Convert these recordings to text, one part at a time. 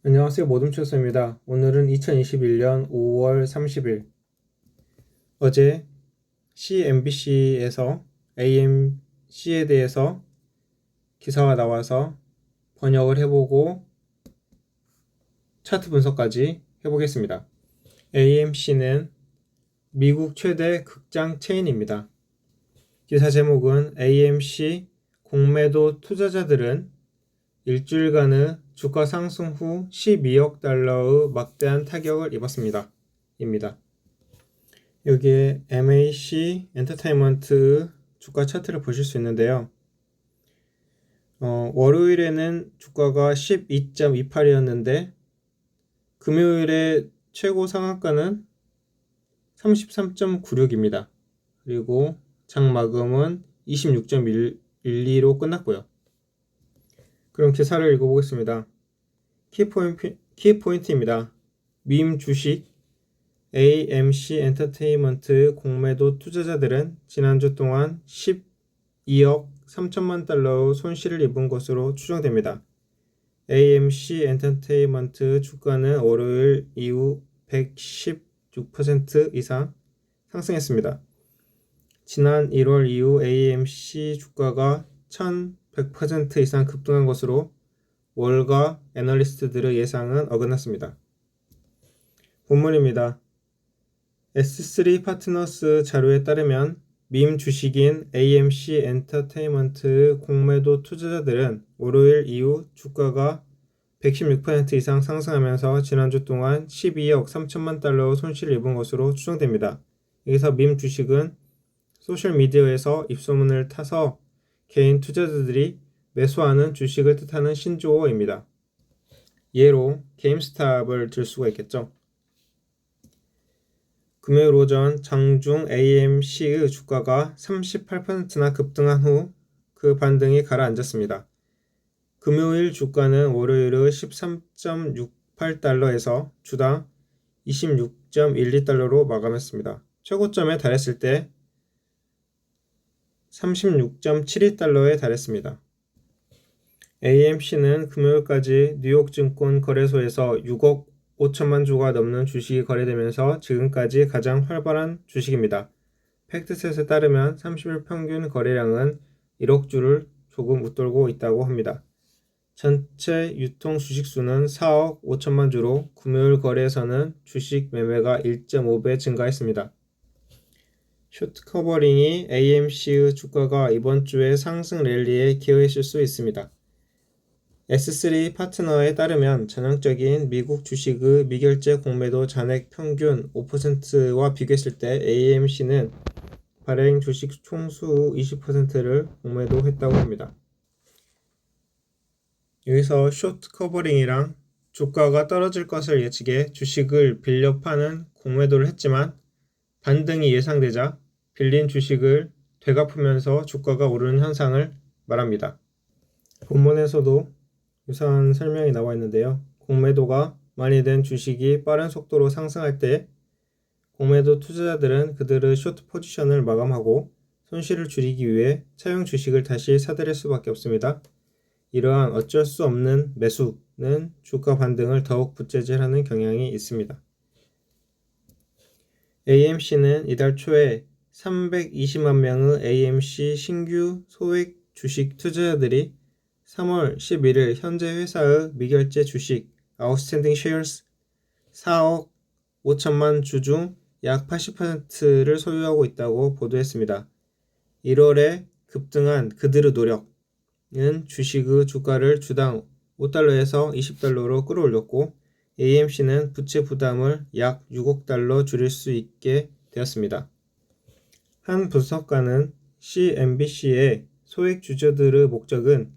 안녕하세요. 모둠초스입니다. 오늘은 2021년 5월 30일 어제 CNBC에서 AMC에 대해서 기사가 나와서 번역을 해보고 차트 분석까지 해보겠습니다. AMC는 미국 최대 극장 체인입니다. 기사 제목은 AMC 공매도 투자자들은 일주일간의 주가 상승 후 12억 달러의 막대한 타격을 입었습니다. 입니다. 여기에 MAC 엔터테인먼트 주가 차트를 보실 수 있는데요. 월요일에는 주가가 12.28이었는데 금요일에 최고 상한가는 33.96입니다. 그리고 장마감은 26.12로 끝났고요. 그럼 기사를 읽어보겠습니다. 키포인트입니다. 밈 주식 AMC 엔터테인먼트 공매도 투자자들은 지난주 동안 12억 3천만 달러의 손실을 입은 것으로 추정됩니다. AMC 엔터테인먼트 주가는 월요일 이후 116% 이상 상승했습니다. 지난 1월 이후 AMC 주가가 1100% 이상 급등한 것으로 월가 애널리스트들의 예상은 어긋났습니다. 본문입니다. S3 파트너스 자료에 따르면 밈 주식인 AMC 엔터테인먼트 공매도 투자자들은 월요일 이후 주가가 116% 이상 상승하면서 지난주 동안 12억 3천만 달러 손실을 입은 것으로 추정됩니다. 여기서 밈 주식은 소셜미디어에서 입소문을 타서 개인 투자자들이 매수하는 주식을 뜻하는 신조어입니다. 예로 게임스탑을 들 수가 있겠죠. 금요일 오전 장중 AMC의 주가가 38%나 급등한 후 그 반등이 가라앉았습니다. 금요일 주가는 월요일의 13.68달러에서 주당 26.12달러로 마감했습니다. 최고점에 달했을 때 36.72달러에 달했습니다. AMC는 금요일까지 뉴욕 증권 거래소에서 6억 5천만 주가 넘는 주식이 거래되면서 지금까지 가장 활발한 주식입니다. 팩트셋에 따르면 30일 평균 거래량은 1억 주를 조금 웃돌고 있다고 합니다. 전체 유통 주식수는 4억 5천만 주로 금요일 거래에서는 주식 매매가 1.5배 증가했습니다. 쇼트 커버링이 AMC의 주가가 이번 주에 상승 랠리에 기여했을 수 있습니다. S3 파트너에 따르면 전형적인 미국 주식의 미결제 공매도 잔액 평균 5%와 비교했을 때 AMC는 발행 주식 총수 20%를 공매도했다고 합니다. 여기서 쇼트 커버링이랑 주가가 떨어질 것을 예측해 주식을 빌려 파는 공매도를 했지만 반등이 예상되자 빌린 주식을 되갚으면서 주가가 오르는 현상을 말합니다. 본문에서도 유사한 설명이 나와 있는데요. 공매도가 많이 된 주식이 빠른 속도로 상승할 때 공매도 투자자들은 그들의 쇼트 포지션을 마감하고 손실을 줄이기 위해 차용 주식을 다시 사들일 수밖에 없습니다. 이러한 어쩔 수 없는 매수는 주가 반등을 더욱 부채질하는 경향이 있습니다. AMC는 이달 초에 320만 명의 AMC 신규 소액 주식 투자자들이 3월 11일 현재 회사의 미결제 주식 아웃스탠딩 쉐어스 4억 5천만 주 중 약 80%를 소유하고 있다고 보도했습니다. 1월에 급등한 그들의 노력은 주식의 주가를 주당 5달러에서 20달러로 끌어올렸고 AMC는 부채 부담을 약 6억 달러 줄일 수 있게 되었습니다. 한 분석가는 CNBC의 소액 주주들의 목적은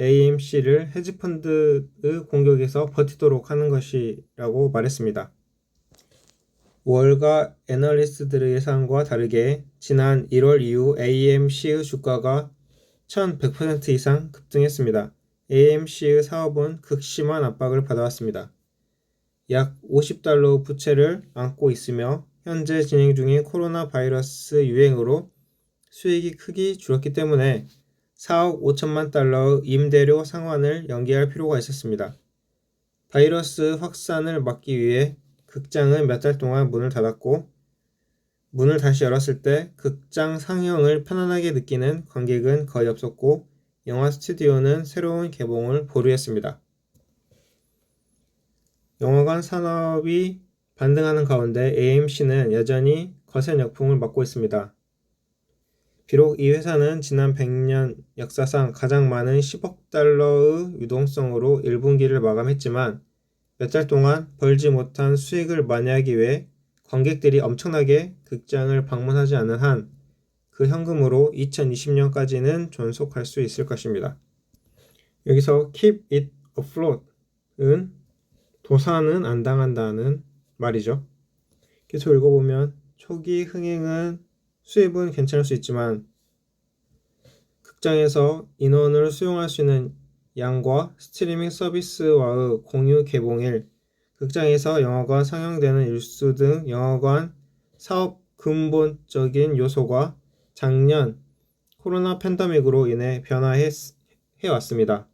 AMC를 헤지펀드의 공격에서 버티도록 하는 것이라고 말했습니다. 월가 애널리스트들의 예상과 다르게 지난 1월 이후 AMC의 주가가 1100% 이상 급등했습니다. AMC의 사업은 극심한 압박을 받아왔습니다. 약 50달러 부채를 안고 있으며 현재 진행 중인 코로나 바이러스 유행으로 수익이 크게 줄었기 때문에 4억 5천만 달러의 임대료 상환을 연기할 필요가 있었습니다. 바이러스 확산을 막기 위해 극장은 몇 달 동안 문을 닫았고, 문을 다시 열었을 때 극장 상영을 편안하게 느끼는 관객은 거의 없었고, 영화 스튜디오는 새로운 개봉을 보류했습니다. 영화관 산업이 반등하는 가운데 AMC는 여전히 거센 역풍을 맞고 있습니다. 비록 이 회사는 지난 100년 역사상 가장 많은 10억 달러의 유동성으로 1분기를 마감했지만 몇 달 동안 벌지 못한 수익을 만회하기 위해 관객들이 엄청나게 극장을 방문하지 않은 한 그 현금으로 2020년까지는 존속할 수 있을 것입니다. 여기서 keep it afloat은 도산은 안 당한다는 말이죠. 계속 읽어보면 초기 흥행은 수입은 괜찮을 수 있지만 극장에서 인원을 수용할 수 있는 양과 스트리밍 서비스와의 공유 개봉일, 극장에서 영화가 상영되는 일수 등 영화관 사업 근본적인 요소가 작년 코로나 팬데믹으로 인해 변화해왔습니다.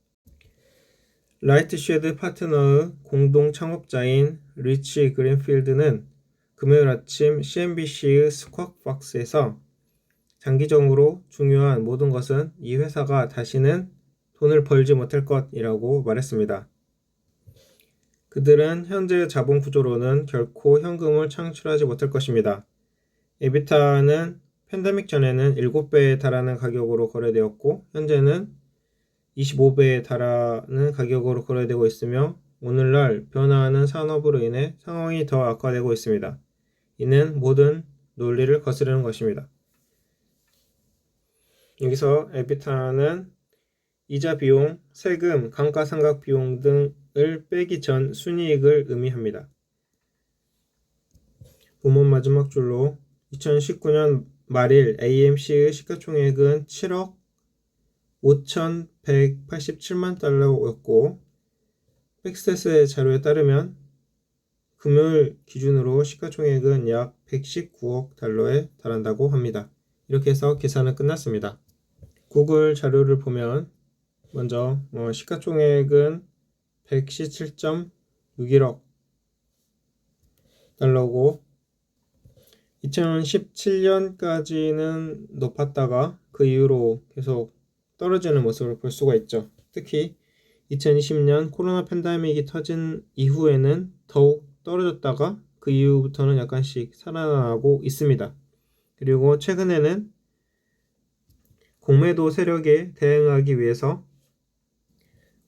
라이트쉐드 파트너의 공동 창업자인 리치 그린필드는 금요일 아침 CNBC의 스쿼크 박스에서 장기적으로 중요한 모든 것은 이 회사가 다시는 돈을 벌지 못할 것이라고 말했습니다. 그들은 현재의 자본 구조로는 결코 현금을 창출하지 못할 것입니다. 에비타는 팬데믹 전에는 7배에 달하는 가격으로 거래되었고 현재는 25배에 달하는 가격으로 거래되고 있으며 오늘날 변화하는 산업으로 인해 상황이 더 악화되고 있습니다. 이는 모든 논리를 거스르는 것입니다. 여기서 에비타는 이자 비용, 세금, 감가상각 비용 등을 빼기 전 순이익을 의미합니다. 본문 마지막 줄로 2019년 말일 AMC의 시가총액은 7억 5,187만 달러였고 팩스셋의 자료에 따르면 금요일 기준으로 시가총액은 약 119억 달러에 달한다고 합니다. 이렇게 해서 계산은 끝났습니다. 구글 자료를 보면 먼저 시가총액은 117.61억 달러고 2017년까지는 높았다가 그 이후로 계속 떨어지는 모습을 볼 수가 있죠. 특히 2020년 코로나 팬데믹이 터진 이후에는 더욱 떨어졌다가 그 이후부터는 약간씩 살아나고 있습니다. 그리고 최근에는 공매도 세력에 대응하기 위해서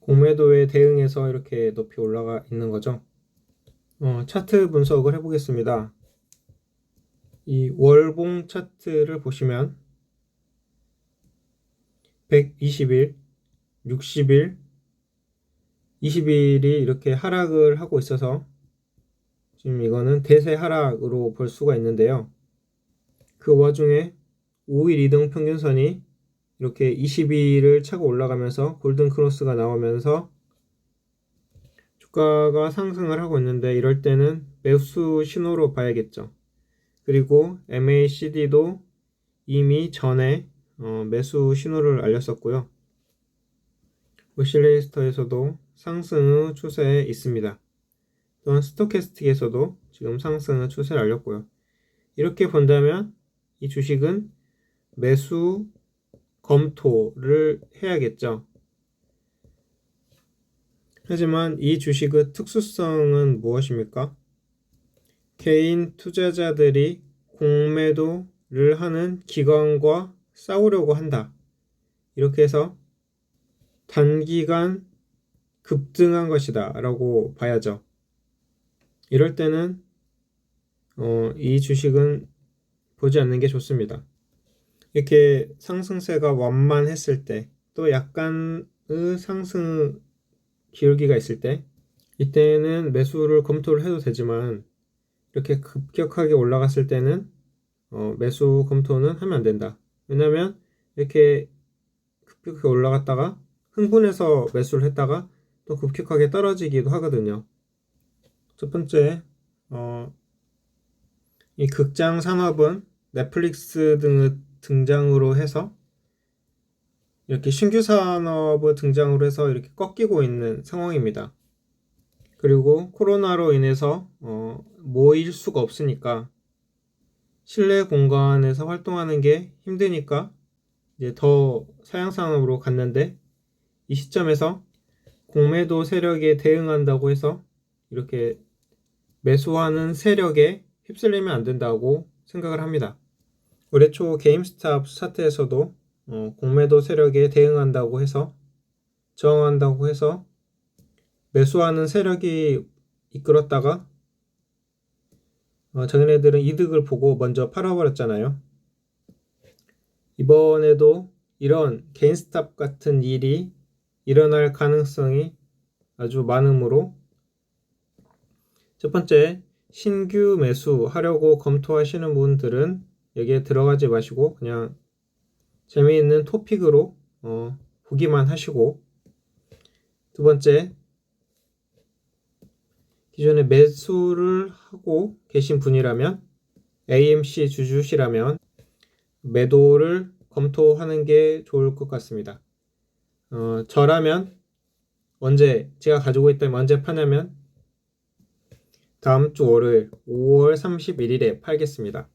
공매도에 대응해서 이렇게 높이 올라가 있는 거죠. 차트 분석을 해보겠습니다. 이 월봉 차트를 보시면 120일, 60일, 20일이 이렇게 하락을 하고 있어서 지금 이거는 대세 하락으로 볼 수가 있는데요. 그 와중에 5일 이동 평균선이 이렇게 22일을 차고 올라가면서 골든 크로스가 나오면서 주가가 상승을 하고 있는데 이럴 때는 매수 신호로 봐야겠죠. 그리고 MACD도 이미 전에 매수 신호를 알렸었고요. 오실레이스터에서도 상승의 추세에 있습니다. 또한 스토캐스틱에서도 지금 상승의 추세를 알렸고요. 이렇게 본다면 이 주식은 매수 검토를 해야겠죠. 하지만 이 주식의 특수성은 무엇입니까? 개인 투자자들이 공매도를 하는 기관과 싸우려고 한다. 이렇게 해서 단기간 급등한 것이다 라고 봐야죠. 이럴 때는 이 주식은 보지 않는 게 좋습니다. 이렇게 상승세가 완만했을 때 또 약간의 상승 기울기가 있을 때 이때는 매수를 검토를 해도 되지만 이렇게 급격하게 올라갔을 때는 매수 검토는 하면 안 된다. 왜냐면 이렇게 급격하게 올라갔다가 흥분해서 매수를 했다가 또 급격하게 떨어지기도 하거든요. 첫 번째, 이 극장 산업은 넷플릭스 등의 등장으로 해서 이렇게 신규 산업의 등장으로 해서 이렇게 꺾이고 있는 상황입니다. 그리고 코로나로 인해서 모일 수가 없으니까 실내 공간에서 활동하는 게 힘드니까 이제 더 사양산업으로 갔는데, 이 시점에서 공매도 세력에 대응한다고 해서 이렇게 매수하는 세력에 휩쓸리면 안 된다고 생각을 합니다. 올해 초 게임스탑 사태에서도 공매도 세력에 대응한다고 해서, 저항한다고 해서 매수하는 세력이 이끌었다가 자기네들은 이득을 보고 먼저 팔아버렸잖아요. 이번에도 이런 게임스탑 같은 일이 일어날 가능성이 아주 많으므로, 첫 번째, 신규 매수하려고 검토하시는 분들은 여기에 들어가지 마시고 그냥 재미있는 토픽으로 보기만 하시고, 두 번째, 기존에 매수를 하고 계신 분이라면, AMC 주주시라면 매도를 검토하는 게 좋을 것 같습니다. 저라면 제가 가지고 있다면 언제 파냐면 다음 주 월요일 5월 31일에 팔겠습니다.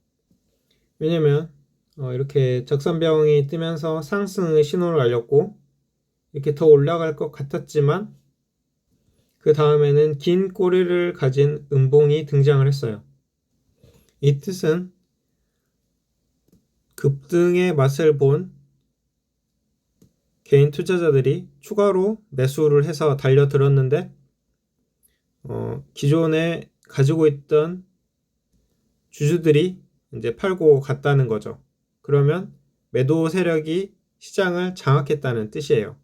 왜냐면 이렇게 적산병이 뜨면서 상승의 신호를 알렸고, 이렇게 더 올라갈 것 같았지만 그 다음에는 긴 꼬리를 가진 음봉이 등장을 했어요. 이 뜻은 급등의 맛을 본 개인 투자자들이 추가로 매수를 해서 달려들었는데, 기존에 가지고 있던 주주들이 이제 팔고 갔다는 거죠. 그러면 매도 세력이 시장을 장악했다는 뜻이에요.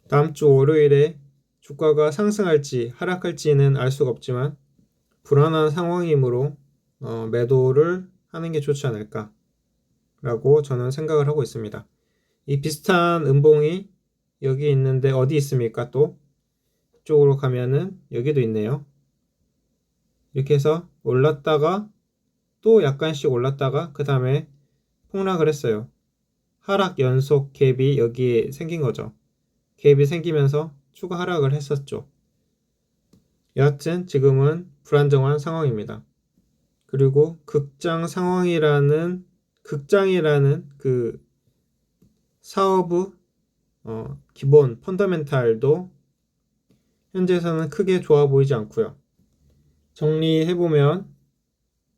다음 주 월요일에 주가가 상승할지 하락할지는 알 수가 없지만 불안한 상황이므로 매도를 하는 게 좋지 않을까 라고 저는 생각을 하고 있습니다. 이 비슷한 음봉이 여기 있는데 어디 있습니까? 또 이쪽으로 가면은 여기도 있네요. 이렇게 해서 올랐다가 또 약간씩 올랐다가 그 다음에 폭락을 했어요. 하락 연속 갭이 여기에 생긴 거죠. 갭이 생기면서 추가 하락을 했었죠. 여하튼 지금은 불안정한 상황입니다. 그리고 극장이라는 그 사업의 기본 펀더멘탈도 현재에서는 크게 좋아 보이지 않고요. 정리해보면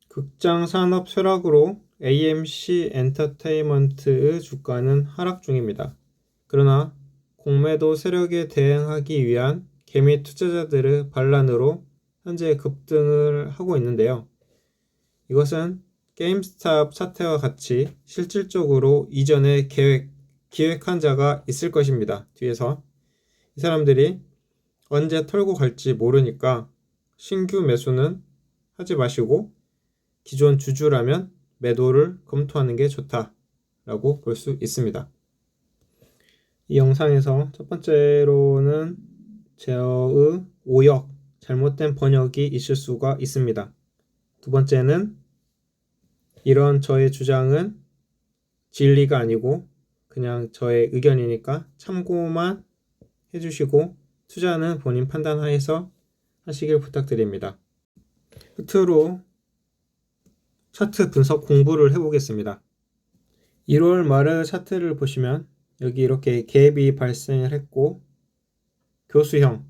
극장 산업 쇠락으로 AMC 엔터테인먼트의 주가는 하락 중입니다. 그러나 공매도 세력에 대응하기 위한 개미 투자자들의 반란으로 현재 급등을 하고 있는데요. 이것은 게임스탑 사태와 같이 실질적으로 이전에 기획한 자가 있을 것입니다. 뒤에서 이 사람들이 언제 털고 갈지 모르니까 신규 매수는 하지 마시고 기존 주주라면 매도를 검토하는 게 좋다라고 볼 수 있습니다. 이 영상에서 첫 번째로는 제어의 오역, 잘못된 번역이 있을 수가 있습니다. 두 번째는 이런 저의 주장은 진리가 아니고 그냥 저의 의견이니까 참고만 해주시고 투자는 본인 판단하에서 하시길 부탁드립니다. 끝으로 차트 분석 공부를 해보겠습니다. 1월 말의 차트를 보시면 여기 이렇게 갭이 발생을 했고 교수형의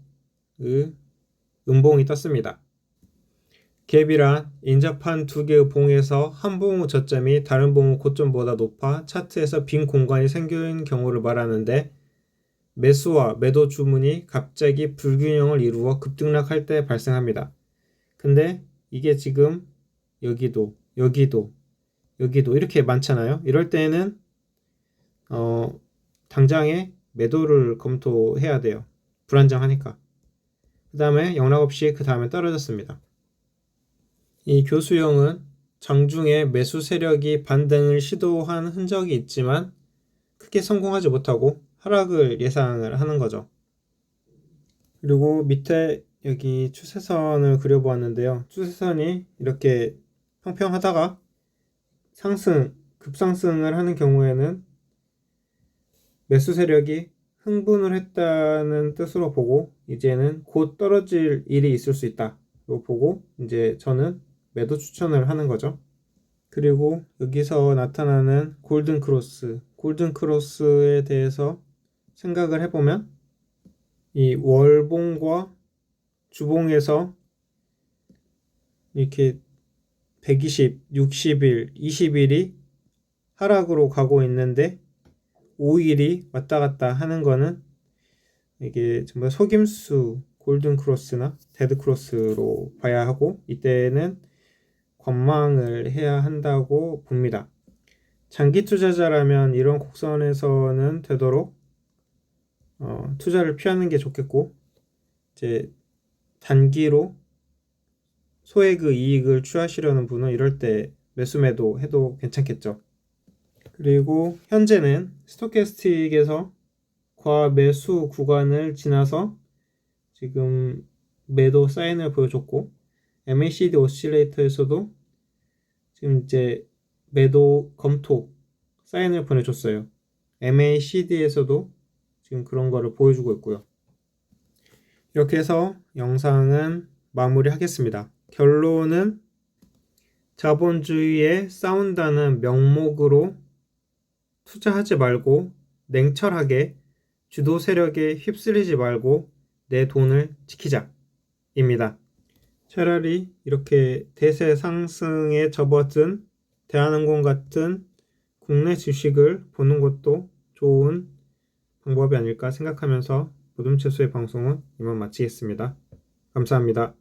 음봉이 떴습니다. 갭이란 인접한 두 개의 봉에서 한 봉의 저점이 다른 봉의 고점보다 높아 차트에서 빈 공간이 생긴 경우를 말하는데, 매수와 매도 주문이 갑자기 불균형을 이루어 급등락할 때 발생합니다. 근데 이게 지금 여기도 이렇게 많잖아요. 이럴 때는 당장에 매도를 검토해야 돼요. 불안정하니까. 그 다음에 영락없이 그 다음에 떨어졌습니다. 이 교수형은 장중에 매수 세력이 반등을 시도한 흔적이 있지만 크게 성공하지 못하고 하락을 예상을 하는 거죠. 그리고 밑에 여기 추세선을 그려보았는데요. 추세선이 이렇게 평평하다가 급상승을 하는 경우에는 매수 세력이 흥분을 했다는 뜻으로 보고 이제는 곧 떨어질 일이 있을 수 있다로 보고 이제 저는 매도 추천을 하는 거죠. 그리고 여기서 나타나는 골든 크로스에 대해서 생각을 해보면 이 월봉과 주봉에서 이렇게 120, 60일, 20일이 하락으로 가고 있는데 5일이 왔다 갔다 하는 거는 이게 정말 속임수 골든 크로스나 데드 크로스로 봐야 하고 이때는 관망을 해야 한다고 봅니다. 장기 투자자라면 이런 곡선에서는 되도록 투자를 피하는 게 좋겠고 이제 단기로 소액의 이익을 취하시려는 분은 이럴 때 매수 해도 괜찮겠죠. 그리고 현재는 스토캐스틱에서 과매수 구간을 지나서 지금 매도 사인을 보여줬고 MACD 오실레이터에서도 지금 이제 매도 검토 사인을 보내줬어요. MACD에서도 지금 그런 거를 보여주고 있고요. 이렇게 해서 영상은 마무리하겠습니다. 결론은 자본주의에 싸운다는 명목으로 투자하지 말고 냉철하게 주도 세력에 휩쓸리지 말고 내 돈을 지키자 입니다. 차라리 이렇게 대세 상승에 접어든 대한항공 같은 국내 주식을 보는 것도 좋은 방법이 아닐까 생각하면서 노둠채소의 방송은 이만 마치겠습니다. 감사합니다.